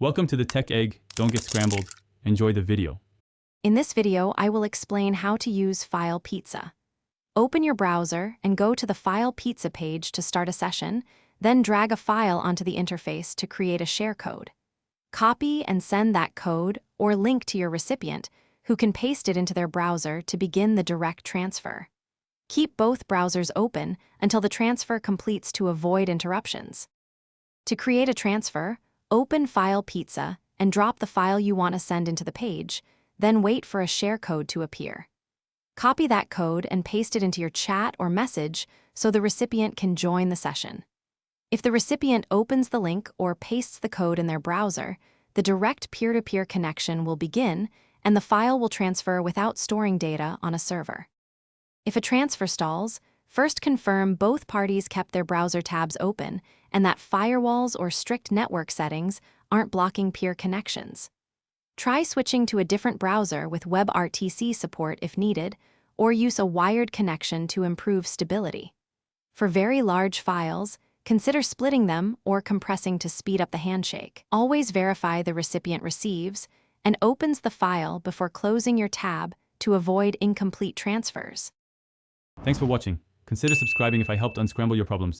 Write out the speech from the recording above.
Welcome to the Tech Egg. Don't get scrambled. Enjoy the video. In this video, I will explain how to use File Pizza. Open your browser and go to the File Pizza page to start a session, then drag a file onto the interface to create a share code. Copy and send that code or link to your recipient, who can paste it into their browser to begin the direct transfer. Keep both browsers open until the transfer completes to avoid interruptions. To create a transfer, open File Pizza and drop the file you want to send into the page, then wait for a share code to appear. Copy that code and paste it into your chat or message so the recipient can join the session. If the recipient opens the link or pastes the code in their browser, the direct peer-to-peer connection will begin and the file will transfer without storing data on a server. If a transfer stalls, first confirm both parties kept their browser tabs open and that firewalls or strict network settings aren't blocking peer connections. Try switching to a different browser with WebRTC support if needed, or use a wired connection to improve stability. For very large files, consider splitting them or compressing to speed up the handshake. Always verify the recipient receives and opens the file before closing your tab to avoid incomplete transfers. Thanks for watching. Consider subscribing if I helped unscramble your problems.